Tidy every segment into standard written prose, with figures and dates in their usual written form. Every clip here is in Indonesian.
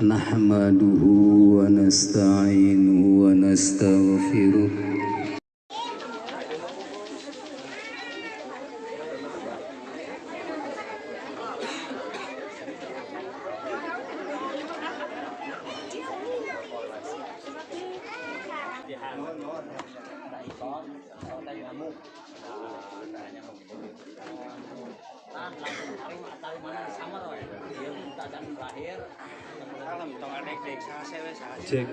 نحمده ونستعينه ونستغفره cek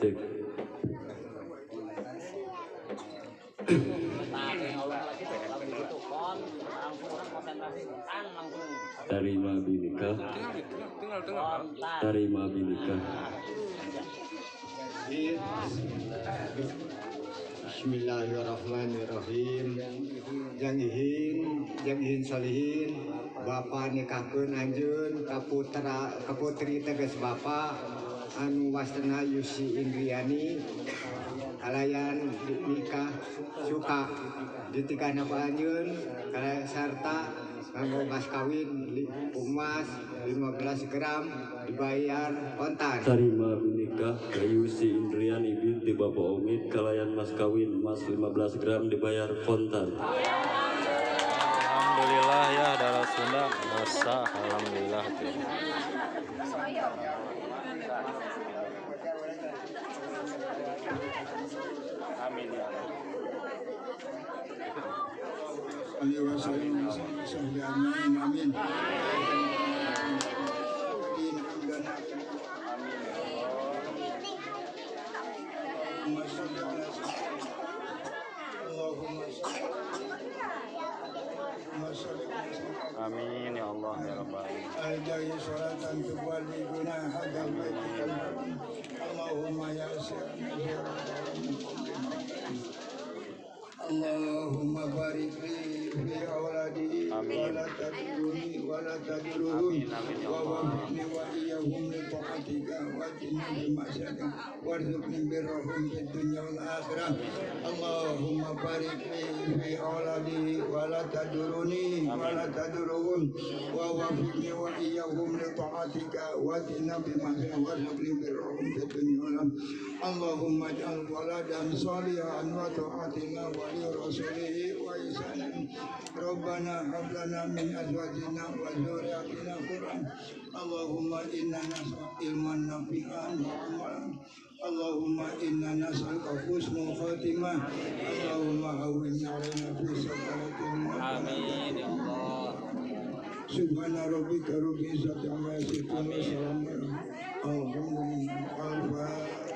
cek terima binika terima binika. Bismillahirrahmanirrahim. Jang ihin salihin Bapak nikahkeun anjeun ka putri tegas Bapak anu wasna Yusi Indriani kalayan nikah suka ditikana ku anjeun kalayan sarta kanggo mas kawin emas 15 gram dibayar kontan. Terima binika Yusi Indriani binti Bapak Omid kalayan mas kawin emas 15 gram dibayar kontan. Alhamdulillah ya darah Sunda masa alhamdulillah tuh. Amin ya Amin. Amin ya Allah ya Rabbal Al-Jahi sholatan tuwali guna hadal baitikal haram Allahumma ya Allahumma barik li fi awladi wa la taduruni wa la taduruhum wa wafni wa iyahum li ta'atika wa jinni bi masyadika warzuqni birrahum fid dunya wal akhirah Allahumma barik li fi awladi wa la taduruni wa la taduruhum wa wafni wa iyahum li ta'atika wa jinni bi masyadika warzuqni birrahum fid dunya wal akhirah Allahumma ij'al waladan shalihan wa ta'atina wa rasulihi wa isanin Rabbana hablana min azwajina wa dhurriyyatina qurran Allahumma inna nas'aluka ilman nafi'an wa amalan Allahumma inna nas'aluka husnul khatimah Allahumma hawwin 'alaina fi sakaratin amin ya Allah Subhana rabbika rabbil izzati amma yasifun wa salamun alhamdulillah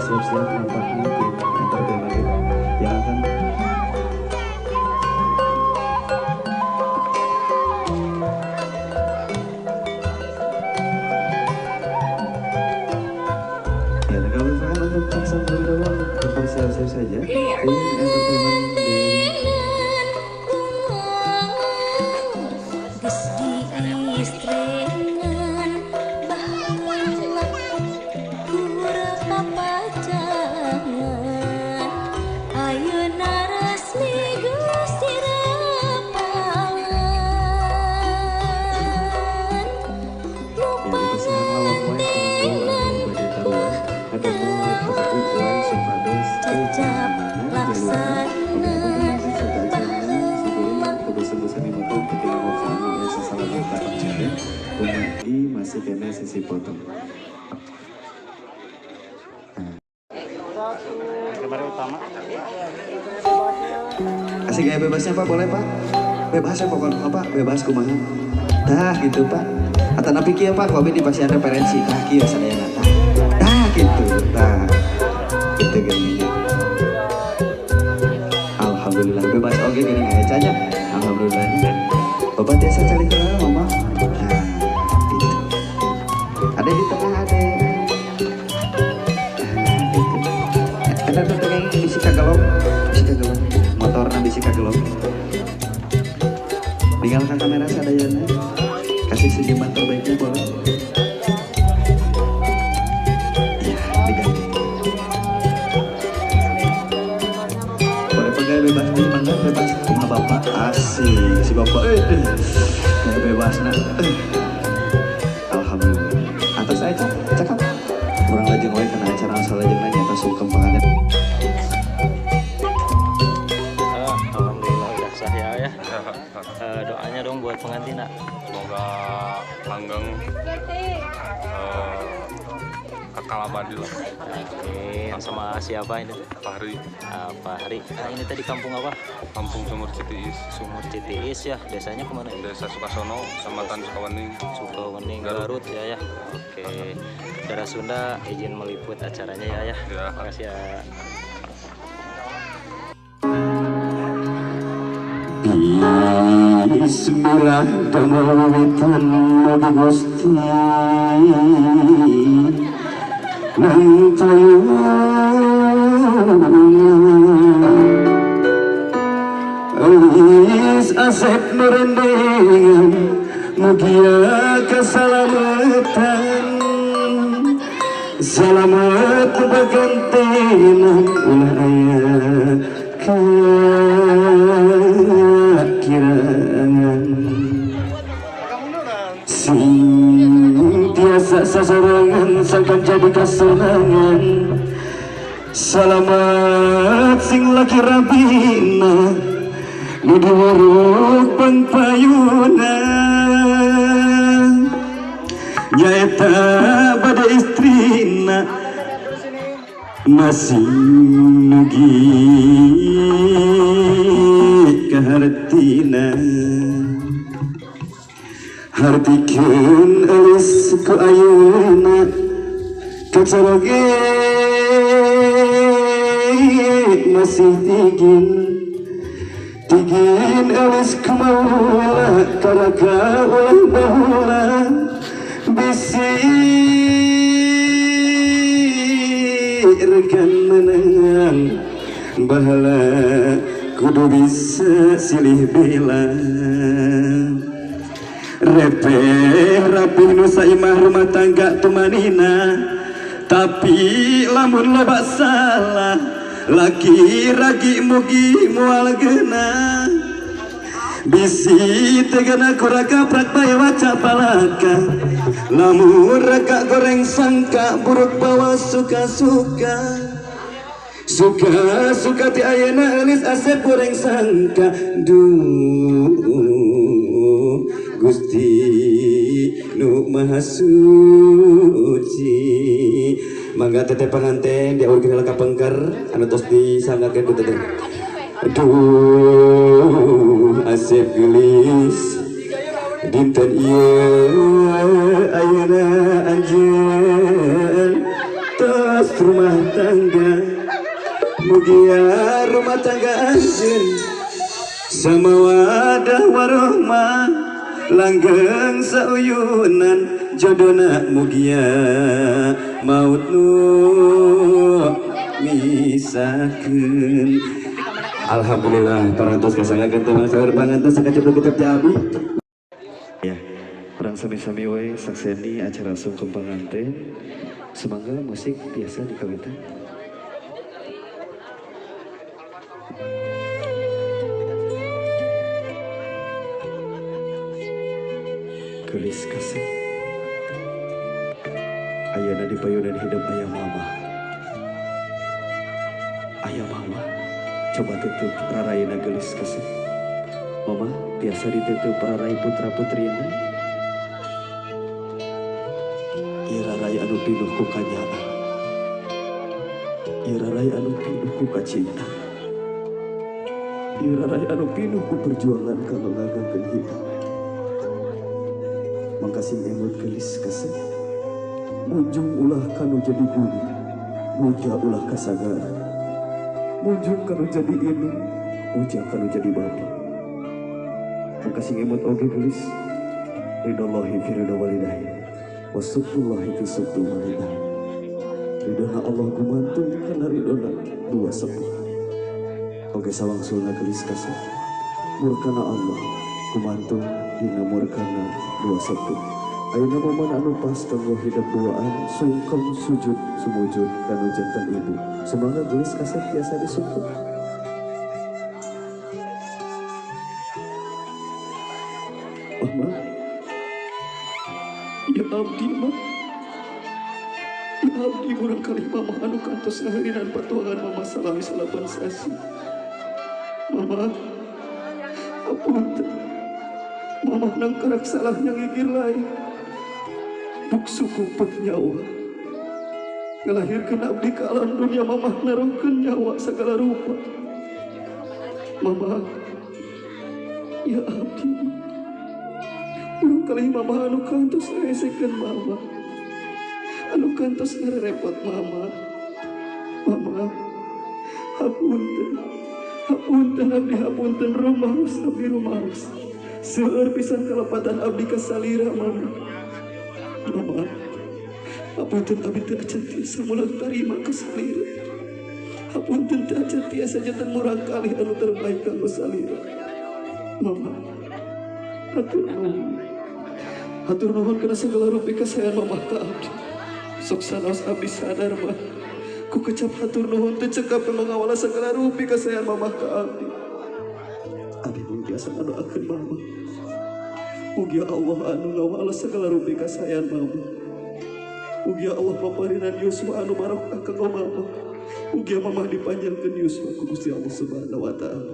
siap-siap nampaknya tim entertainment yang akan ya, dan kalau misalkan untuk pasang terlebih dahulu bersiap-siap saja tim entertainment ada mulai 40 sepados ucap laksana masih kena sisi potong. Kamera utama. Kasih gaya bebasnya Pak, boleh Pak? Bebas ya pokoknya Pak, bebas kumaha. Dah gitu Pak. Atau napi kia Pak, kalau ini pasti ada referensi. Dah kia sadayana tah. Dah gitu, dah. Gitu gini. Alhamdulillah bebas oke gini aja aja. Alhamdulillah. Bapak biasa cari kenal Mama. Nah, gitu. Ada di tengah ada. Ada kayak bisi kagelong, motor bisi kagelong. Tinggalkan kamera sadayana, kasih senyuman terbaiknya boleh. Ya, diganti. Boleh pegang bebas nih, mangga bebas. Rumah bapak asik, si bapak kayak bebas nah. Alhamdulillah. Atas aja, cakap. Kurang lajeng wae kena acara asal lajeng nanya atas sungkem pengadaan. Alhamdulillah udah sah ya. Doanya dong buat pengantin nak. Semoga langgeng kekal abadi lah. Amin. Sama siapa ini? Fahri, Pak Hari. Nah, ini tadi kampung apa? Kampung Sumur Citiis, Sumur Citiis ya. Desanya kemana? Desa Sukasono, Kecamatan Sukawening. Sukawening, Garut ya. Oke. Darah Sunda izin meliput acaranya ya. Ya. Makasih ya. Bismillah damel wetan Nabi Gusti nang Alis asep merendengan mugia keselamatan selamat bagantenan ulah aya kirangan sing biasa sasarangan sakan jadi kesenangan selamat sing laki rabina nu diuruk pangpayuna nyaeta pada istrina masih nugi kahartina hartikeun alis ku ayeuna kacaloge masih tigin alis ku maula karaka ulah baula bisi rekan menang bahala kudu bisa silih bela repeh rapih nusa imah rumah tangga tumanina tapi lamun loba salah laki ragi mugi mual geuna bisi tegana kuraka prak bae waca palaka lamun raka goreng sangka buruk bawa suka-suka suka-suka ti ayeuna alis asep goreng sangka duh Gusti nu maha suci mangga teteh panganten diaurkeun ka pengker anu tos disangakeun ku teteh aduh asep gelis dinten ieu ayeuna anjeun tos rumah tangga mugia rumah tangga anjeun sama wadah warohmah langgeng sauyunan jodona mugia maut nu misakeun. Alhamdulillah parantos kasangakeun teh saeur pangantos sakacep kitab jabi. Ya, perang sami-sami we sakseni acara sungkem panganten. Semangga musik biasa dikawitan. Gelis kasih ayeuna di payunan hidup aya mama Ayah mama coba tutup rarayana gelis kasih. Mama biasa ditutup rarai putra putrina. Ieu rarai anu pinuh ku kanyaan. Ieu rarai anu pinuh ku kacinta. Ieu rarai anu pinuh ku perjuangan kanggo ngagangkeun hidup. Mangkasih emut gelis kasih. Munjung ulah kanu jadi guru, muja ulah kasagar. Munjung kanu jadi indung, muja kanu jadi bapak. Mangkasih emut oge gelis. Ridallahi fi ridha walidahi, wasuktullahi fi suktu walidahi. Ridona Allah gumantung kana ridona dua sepuh. Oge sawangsulna gelis kasih. Murkana Allah gumantung dina murkana dua sepuh. Ayeuna momen anu pas kanggo hidup duaan sungkem sujud sumujud kanu janten ibu. Semoga gelis kasih tiasa disungkem. Mama, ya abdi mah, ya abdi murang kali mama anu kantos ngahirinan patuangan mama salami salapan sasi. Mama, apunten, mama nang karak salahnya ngigir lain. Buksu kumpet nyawa ngelahirkan abdi ke alam dunia. Mama naruhkeun nyawa segala rupa. Mama, ya abdi urang kali mama anu kantos ngesekeun mama, anu kantos ngarepot mama. Mama, hapunten, hapunten abdi hapunten rumaos abdi rumaos. Seueur pisan kalepatan abdi ka salira mama. Mama, hapunten abdi teu acan tiasa mulang tarima ka salira. Hapunten teu acan tiasa janten murang kalih anu terbaik kanggo salira. Mama, hatur nuhun. Hatur nuhun kana segala rupi kasayan mama ka abdi. Sok sanaos abdi sadar mah. Ku kecap hatur nuhun teu cekap kanggo ngawala segala rupi kasayan mama ka abdi. Abdi mung biasa ngadoakeun mama. Mugi Allah anu ngawala segala rupi kasayan mama. Mugi Allah paparinan yuswa anu barokah kanggo mama. Mugi mama dipanjangkeun yuswa ku Gusti Allah Subhanahu wa taala.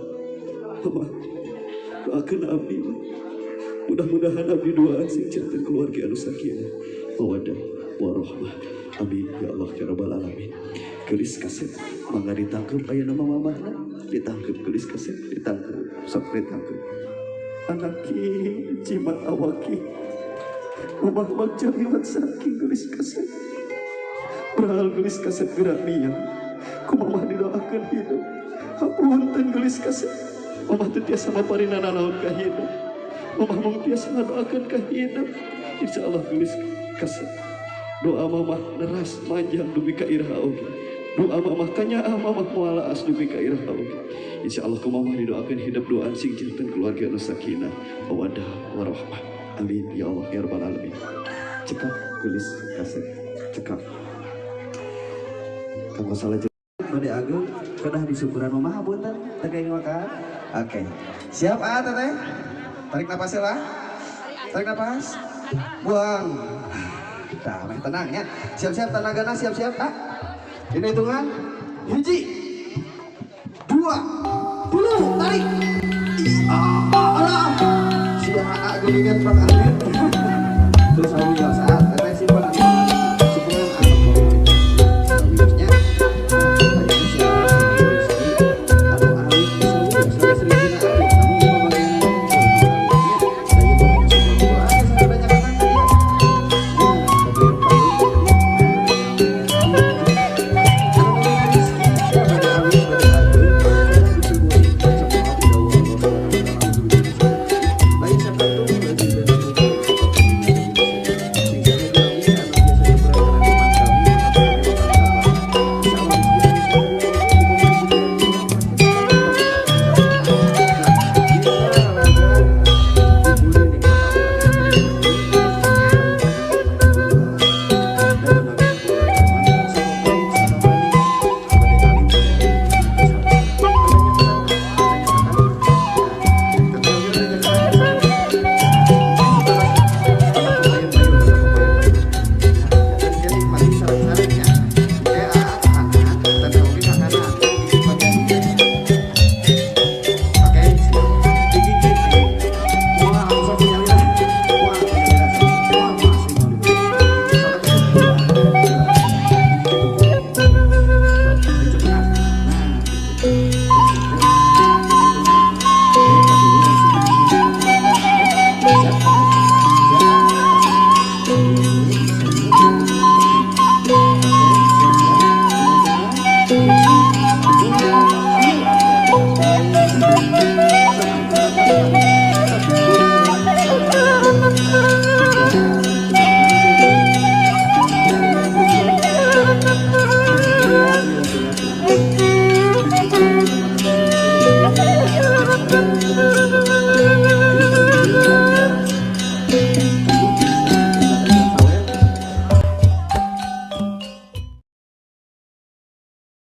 Mama, doakeun abdi. Mudah-mudahan abdi doa sing janten keluarga anu sakinah, mawaddah, warahmah. Amin ya Allah ya rabbal alamin. Gelis kasep mangga ditangkep ayeuna mamahna, ditangkep gelis kasep, ditangkep sok ditangkep. Anaki jimat awaki rumah bagja liwat saking gelis kasep. Berhal gelis kasep gerak niang ku mamah didoakeun hidup. Hapunten gelis kasep, mamah teu tiasa maparinana naon ka hidup. Mamah mung tiasa ngadoakeun ka hidup. Insyaallah gelis kasep doa mamah neras manjang dugi ka iraha oge. Doa mamah kanyaah mamah moala as dugi ka iraha oge. Insyaallah ku mamah didoakeun hidup doaan sing janten keluarga anu sakinah, mawaddah, warahmah. Amin ya Allah ya rabbal alamin. Cekap gelis kasep, cekap. Kanggo salah Bade Agung kedah disukuran mamah hapunten teu geuing makan. Oke. Siap teteh? Tarik napas lah. Tarik napas. Buang. Dah, tenang ya. Siap-siap tenagana, siap-siap. Ini hitungan. 1, 2, 3, tarik. Alah. Sudah gelingan Pak Ardi. Terus aku biasa.